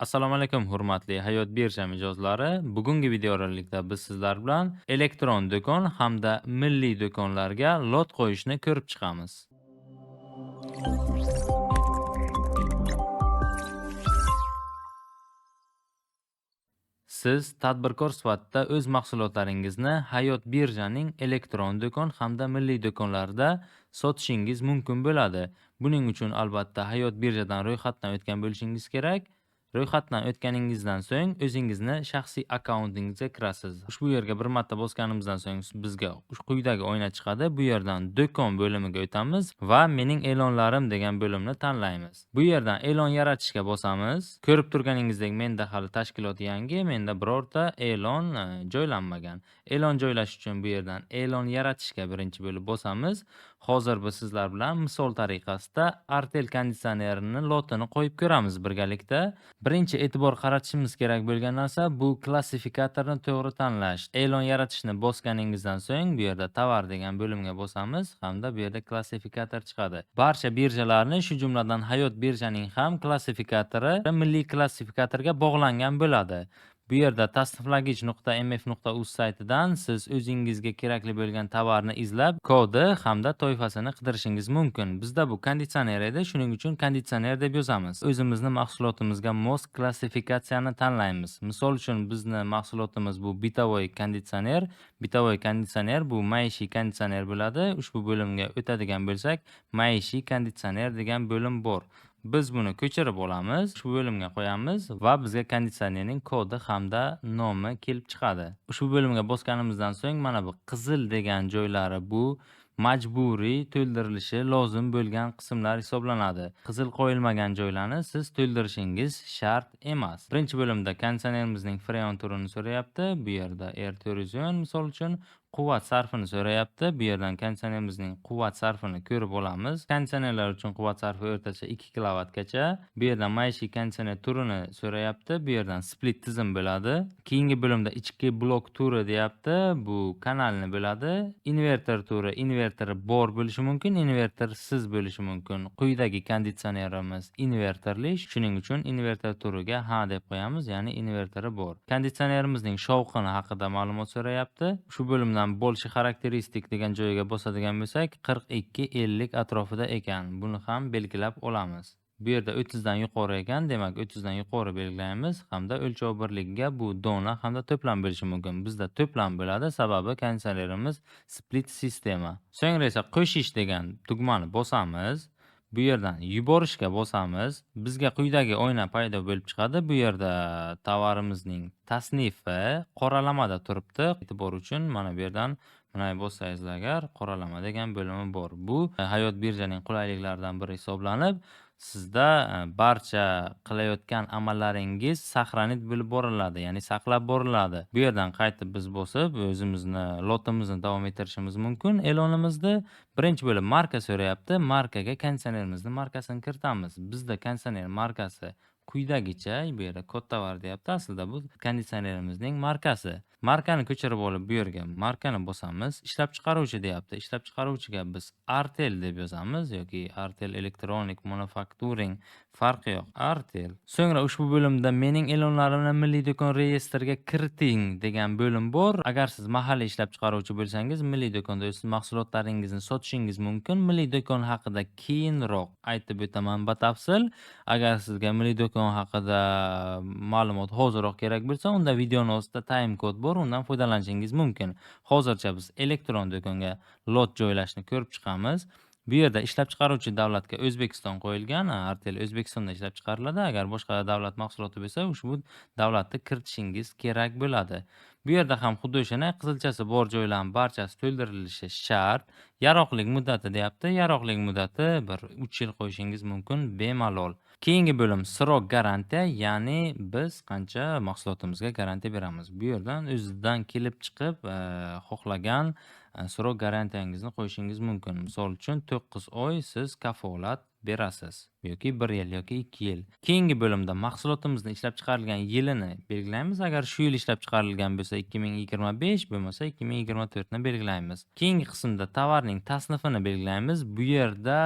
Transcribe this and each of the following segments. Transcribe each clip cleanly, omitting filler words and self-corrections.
Assalomu alaykum, hurmatli Hayot birja mijozlari. Bugungi videorolikda biz sizlar bilan elektron do'kon hamda milliy do'konlarga lot qo'yishni ko'rib chiqamiz. Siz tadbirkor sifatida o'z mahsulotlaringizni Hayot birjaning elektron do'kon hamda milliy do'konlarida sotishingiz mumkin bo'ladi. Buning uchun albatta Hayot birjadan ro'yxatdan o'tgan bo'lishingiz kerak. Ro'yxatdan o'tganingizdan so'ng o'zingizni shaxsiy akkauntingizga kirasiz. Ushbu yerga bir marta bosganimizdan so'ng bizga quyidagi oyna chiqadi. Bu yerdan do'kon bo'limiga o'tamiz va mening e'lonlarim degan bo'limni tanlaymiz. Bu yerdan e'lon yaratishga bosamiz. Ko'rib turganingizdek menda hali tashkilot yangi, menda birorta e'lon joylanmagan. E'lon joylash uchun bu yerdan e'lon yaratishga birinchi bo'lib bosamiz. Hozir biz sizlar bilan misol tariqasida Artel konditsionerini lotini qo'yib ko'ramiz birgalikda. Birinchi e'tibor qaratishimiz kerak bo'lgan narsa bu klassifikatorni to'g'ri tanlash. E'lon yaratishni bosganingizdan so'ng bu yerda tovar degan bo'limga bosamiz hamda bu yerda klassifikator chiqadi. Barcha birjalarni, shu jumladan Hayot birjaning ham klassifikatori milliy klassifikatorga bog'langan bo'ladi. Bu yerda tasniflagich.mf.uz saytidan siz o'zingizga kerakli bo'lgan tovarni izlab, kodi hamda toifasini qidirishingiz mumkin. Bizda bu konditsioner edi, shuning uchun konditsioner deb yozamiz. O'zimizni mahsulotimizga mos klassifikatsiyani tanlaymiz. Misol uchun bizni mahsulotimiz bu bitovoy konditsioner. Bitovoy konditsioner bu maishiy konditsioner bo'ladi. Ushbu bo'limga o'tadigan bo'lsak, maishiy konditsioner degan bo'lim bor. Biz buni ko'chirib olamiz, ushbu bo'limga qo'yamiz va bizga konditsionerning kodi hamda nomi kelib chiqadi. Ushbu bo'limga bosganimizdan so'ng mana bu qizil degan joylari bu majburiy to'ldirilishi lozim bo'lgan qismlar hisoblanadi. Qizil qo'yilmagan joylarni siz to'ldirishingiz shart emas. Birinchi bo'limda konditsionerimizning freon turini so'rayapti. Bu yerda R410 misol uchun quvvat sarfini so'rayapti. Bu yerdan konditsionerimizning quvvat sarfini ko'rib olamiz. Konditsionerlar uchun quvvat sarfi o'rtacha 2 kilovatgacha. Bu yerdan maishiy konditsioner turini so'rayapti. Bu yerdan split tizim bo'ladi. Keyingi bo'limda ichki blok turi deyapti. Bu kanalni bo'ladi. Inverter turi, inverteri bor bo'lishi mumkin, invertersiz bo'lishi mumkin. Quyidagi konditsionerimiz inverterli, shuning uchun inverter turiga ha deb qo'yamiz, ya'ni inverteri bor. Konditsionerimizning shovqini haqida ma'lumot so'rayapti. Shu bo'limdan bo'lishi xarakteristik degan joyiga bosadigan bo'lsak, 42-50 atrofida ekan. Buni ham belgilab olamiz. Bu yerda 30 dan yuqori ekan, demak 30 dan yuqori belgilaymiz hamda o'lchov birligiga bu dona hamda to'plam bo'lishi mumkin. Bizda to'plam bo'ladi, sababi konditsionerimiz split sistema. So'ngra esa qo'shish degan tugmani bosamiz. Bu yerdan yuborishga bosamiz. Bizga quyidagi oyna paydo bo'lib chiqadi. Bu yerda tovarimizning tasnifi qoralamada turibdi. E'tibor uchun mana bu yerdan mana bossangizlar agar qoralama degan bo'limi bor. Bu Hayot birjaning qulayliklaridan biri hisoblanib, sizda barcha qilayotgan amallaringiz saqlanib bo'lib boriladi, ya'ni saqlab boriladi. Bu yerdan qaytib biz bosib o'zimizni lotimizni davom ettirishimiz mumkin. E'lonimizni birinchi bo'lib marka so'rayapti. Markaga konditsionerimizning markasini kiritamiz. Bizda konditsioner markasi quyidagicha, bu yerda kod tovar deyapti. Aslida bu konditsionerimizning markasi. Markani ko'chirib olib bu yerga markani bosamiz. Ishlab chiqaruvchi deyapti. Ishlab chiqaruvchiga biz Artel deb yozamiz yoki Artel Electronic Manufacturing, farqi yo'q, Artel. So'ngra ushbu bo'limda mening e'lonlarimni milliy do'kon reyestriga kiriting degan bo'lim bor. Agar siz mahalliy ishlab chiqaruvchi bo'lsangiz, milliy do'konda o'z mahsulotlaringizni sotishingiz mumkin. Milliy do'kon haqida keyinroq aytib o'taman batafsil. Agar sizga milliy do'kon haqida ma'lumot hoziroq kerak bo'lsa, unda videoning ostida time kod bor, undan foydalanishingiz mumkin. Hozircha biz elektron do'konga lot joylashni ko'rib chiqamiz. Bu yerda ishlab chiqaruvchi davlatga O'zbekiston qo'yilgan. Artel O'zbekistonda ishlab chiqariladi. Agar boshqa davlat mahsuloti bo'lsa, ushbu davlatni kiritishingiz kerak bo'ladi. Bu yerda ham xuddi o'shana qizilchasi bor joylarning barchasi to'ldirilishi shart. Yaroqlilik muddati deyapti. Yaroqlilik muddati bir 3 yil qo'yishingiz mumkin bemalol. Keyingi bo'lim srok garantiya, ya'ni biz qancha mahsulotimizga garantiya beramiz. Bu yerdan o'zidan kelib chiqib, xohlagan srok garantiyangizni qo'yishingiz mumkin. Misol uchun 9 oy siz kafolat berasiz. yoki 1 yil yoki 2 yil. Keyingi bo'limda mahsulotimizni ishlab chiqarilgan yilini belgilaymiz. Agar shu yil ishlab chiqarilgan bo'lsa 2025, bo'lmasa 2024 ni belgilaymiz. Keyingi qismda tovarning tasnifini belgilaymiz. Bu yerda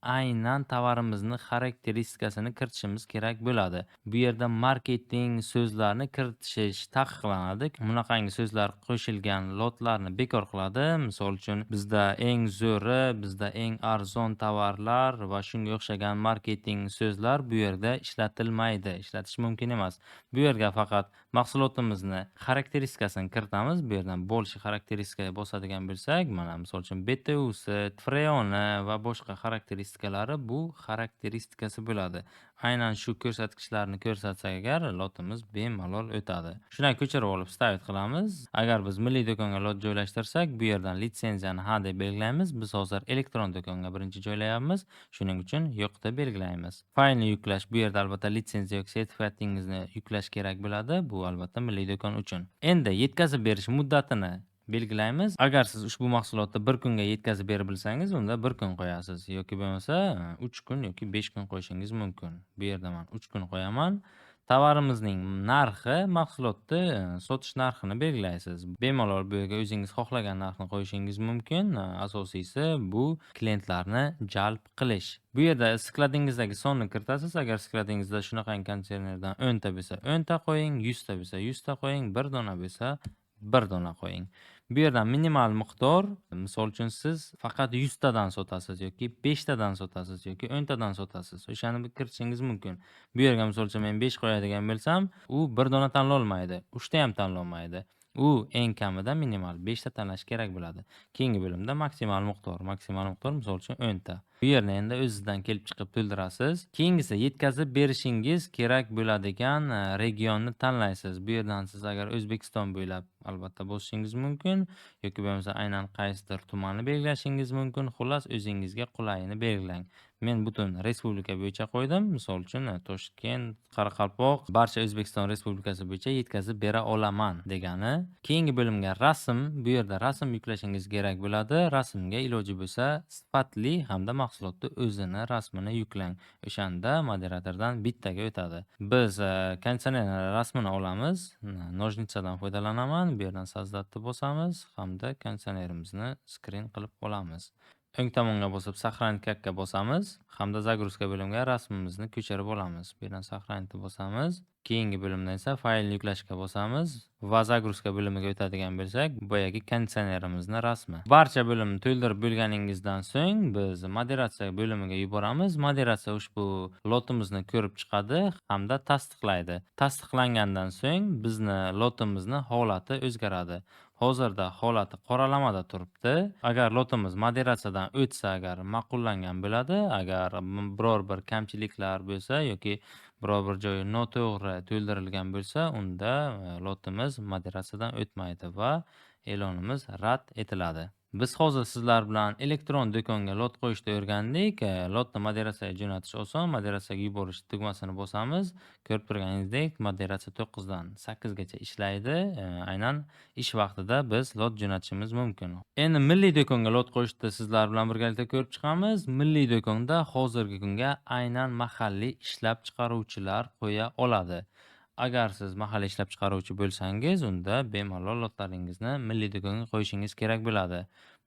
aynan tovarimizni xarakteristikasini kiritishimiz kerak bo'ladi. Bu yerda marketing so'zlarini kiritish taqiqlanadi. Bunaqangi so'zlar qo'shilgan lotlarni bekor qiladi. Misol uchun bizda eng zo'ri, bizda eng arzon tovarlar va shunga o'xshagan marketing so'zlar bu yerda ishlatilmaydi, ishlatish mumkin emas. Bu yerga faqat mahsulotimizni xarakteristikasini kiritamiz. Bu yerdan bo'lshi xarakteristikaga bosadigan bo'lsak, mana misol uchun BTUsi, freoni va boshqa xarakteristikalari bu xarakteristikasi bo'ladi. Aynan shu ko'rsatkichlarni ko'rsatsak agar lotimiz bemalol o'tadi. Shundan ko'chirib olib stavit qilamiz. Agar biz milliy do'konga lot joylashtirsak, bu yerdan litsenziyani ha deb belgilaymiz. Biz hozir elektron do'konga birinchi joylayapmiz. Shuning uchun yo'qda belgilaymiz. Faylni yuklash, bu yerda albatta litsenziya yoki sertifikatingizni yuklash kerak bo'ladi. Bu albatta milliy do'kon uchun. Endi yetkazib berish muddatini belgilaymiz. Agar siz ushbu mahsulotni 1 kunga yetkazib berib bilsangiz, unda 1 kun qo'yasiz yoki bo'lmasa 3 kun yoki 5 kun qo'yishingiz mumkin. Bu yerda men 3 kun qo'yaman. Tovarimizning narxi, mahsulotni sotish narxini belgilaysiz. Bemalol bu yerga o'zingiz xohlagan narxni qo'yishingiz mumkin. Asosiysi bu klientlarni jalb qilish. Bu yerda skladingizdagi sonni kiritasiz. Agar skladingizda shunaqangi konteynerdan 10 ta bo'lsa 10 ta qo'ying, 100 ta bo'lsa 100 ta qo'ying, 1 dona bo'lsa 1 dona qo'ying. Bu yerdan minimal miqdor, misol uchun siz faqat 100 tadan sotasiz yoki 5 tadan sotasiz yoki 10 tadan sotasiz. O'shani kiritishingiz mumkin. Bu yerga misol uchun men 5 qo'yadigan bo'lsam, u 1 dona tanlolmaydi, 3 ta ham tanlolmaydi. U eng kamida minimal 5 ta tanlash kerak bo'ladi. Keyingi bo'limda maksimal miqdor misol uchun 10 ta. Bu yerni endi o'zingizdan kelib chiqib to'ldirasiz. Keyingisi yetkazib berishingiz kerak bo'ladigan regionni tanlaysiz. Bu yerdan siz agar O'zbekiston bo'ylab albatta bosishingiz mumkin yoki bo'lmasa aynan qaysidir tumanni belgilashingiz mumkin. Xullas o'zingizga qulayini belgilang. Men butun respublika bo'yicha qo'ydim. Misol uchun Toshkent, Qoraqalpoq, barcha O'zbekiston Respublikasi bo'yicha yetkazib bera olaman degani. Keyingi bo'limga rasm, bu yerda rasm yuklashingiz kerak bo'ladi. Rasmga iloji bo'lsa sifatli hamda mahsulotni o'zini rasmini yuklang. O'shanda moderatordan bittaga o'tadi. Biz konditsioner rasmini olamiz. Nojnitsadan foydalanaman. Bu yerdan sozdatni bosamiz hamda konditsionerimizni skrin qilib olamiz. O'ng tomonga bosib saqlanit kakka bosamiz hamda zagruzka bo'limiga rasmimizni ko'chirib olamiz. Bu yerdan saqlanitni bosamiz. Keyingi bo'limdan esa faylni yuklashga bosamiz va zagruzka bo'limiga o'tadigan bo'lsak, boyagi konditsionerimizni rasmi. Barcha bo'limni to'ldirib bo'lganingizdan so'ng biz moderatsiya bo'limiga yuboramiz. Moderatsiya ushbu lotimizni ko'rib chiqadi hamda tasdiqlaydi. Tasdiqlangandan so'ng bizni lotimizni holati o'zgaradi. Hozirda holati qoralamada turibdi. Agar lotimiz moderatsiyadan o'tsa, agar ma'qullangan bo'ladi. Agar biror bir kamchiliklar bo'lsa yoki biror bir joyi noto'g'ri to'ldirilgan bo'lsa, unda lotimiz moderatsiyadan o'tmaydi va e'lonimiz rad etiladi. Biz hozir sizlar bilan elektron do'konga lot qo'yishni o'rgandik. Lotni moderatsiyaga jo'natish oson. Moderatsiyaga yuborish tugmasini bosamiz. Ko'rib turganingizdek, moderatsiya 9 dan 8 gacha ishlaydi. Aynan ish vaqtida biz lot jo'natishimiz mumkin. Endi milliy do'konga lot qo'yishni sizlar bilan birgalikda ko'rib chiqamiz. Milliy do'konda hozirgi kunga aynan mahalliy ishlab chiqaruvchilar qo'ya oladi. Agar siz mahalliy ishlab chiqaruvchi bo'lsangiz, unda bemalol lotlaringizni milliy do'konga qo'yishingiz kerak bo'ladi.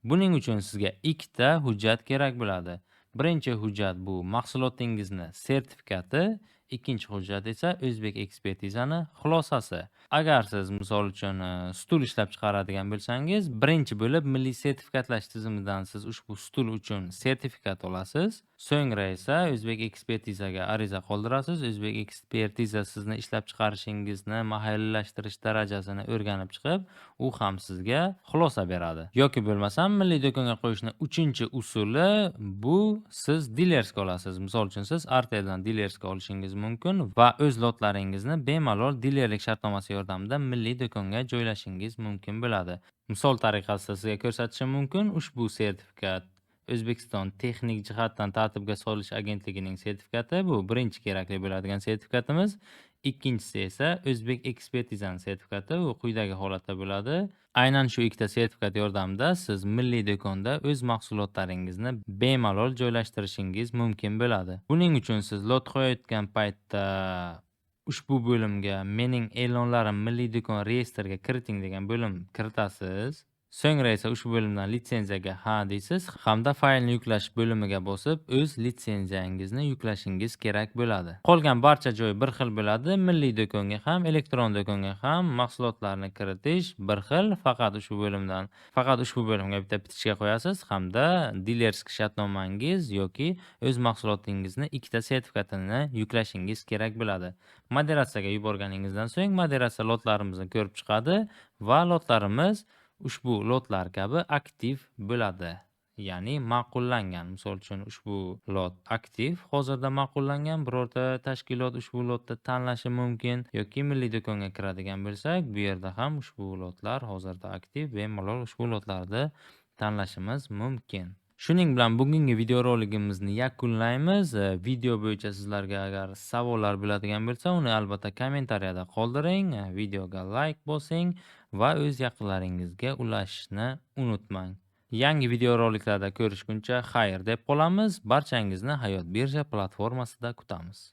Buning uchun sizga ikkita hujjat kerak bo'ladi. Birinchi hujjat bu mahsulotingizni sertifikati, ikkinchi hujjat esa o'zbek ekspertizani xulosasi. Agar siz misol uchun stul ishlab chiqaradigan bo'lsangiz, birinchi bo'lib milliy sertifikatlash tizimidan siz ushbu stul uchun sertifikat olasiz. So'ngra esa o'zbek ekspertizaga ariza qoldirasiz. O'zbek ekspertiza sizni ishlab chiqarishingizni mahalliylashtirish darajasini o'rganib chiqib, u ham sizga xulosa beradi. Yoki bo'lmasam milliy do'konga qo'yishning 3-usuli bu siz dilerska olasiz. Misol uchun siz Arteldan dilerska olishingiz mumkin va o'z lotlaringizni bemalol dilerlik shartnomasi yordamida milliy do'konga joylashingiz mumkin bo'ladi. Misol tariqasida sizga ko'rsatishim mumkin. Ushbu sertifikat O'zbekiston texnik jihatdan tartibga solish agentligining sertifikati. Bu birinchi kerakli bo'ladigan sertifikatimiz. Ikkinchisi esa O'zbek ekspertizani sertifikati. U quyidagi holatda bo'ladi. Aynan shu ikkita sertifikat yordamida siz milliy do'konda o'z mahsulotlaringizni bemalol joylashtirishingiz mumkin bo'ladi. Buning uchun siz lot qo'yayotgan paytda ushbu bo'limga "Mening e'lonlarim milliy do'kon reyestriga kiriting" degan bo'lim kiritasiz. So'ngra esa ushbu bo'limdan litsenziyaga "Ha" deysiz hamda faylni yuklash bo'limiga bosib, o'z litsenziyangizni yuklashingiz kerak bo'ladi. Qolgan barcha joy bir xil bo'ladi. Milliy do'konga ham, elektron do'konga ham mahsulotlarni kiritish bir xil. Faqat ushbu bo'limga bitta bitishga qo'yasiz hamda dilerskiy shartnomangiz yoki o'z mahsulotingizni ikkita sertifikatini yuklashingiz kerak bo'ladi. Moderatsiyaga yuborganingizdan so'ng moderatsiya lotlarimizni ko'rib chiqadi va lotlarimiz ushbu lotlar kabi aktiv bo'ladi. Ya'ni ma'qullangan. Misol uchun ushbu lot aktiv, hozirda ma'qullangan birorta tashkilot ushbu lotda tanlashi mumkin yoki milliy do'konga kiradigan bo'lsak, bu yerda ham ushbu lotlar hozirda aktiv, bemalol ushbu lotlarni tanlashimiz mumkin. Shuning bilan bugungi videorolikimizni yakunlaymiz. Video bo'yicha sizlarga agar savollar bo'ladigan bo'lsa, uni albatta kommentariyada qoldiring. Videoga like bosing va o'z yaqinlaringizga ulashishni unutmang. Yangi videoroliklarda ko'rishguncha xayr deb qolamiz. Barchangizni Hayot birja platformasida kutamiz.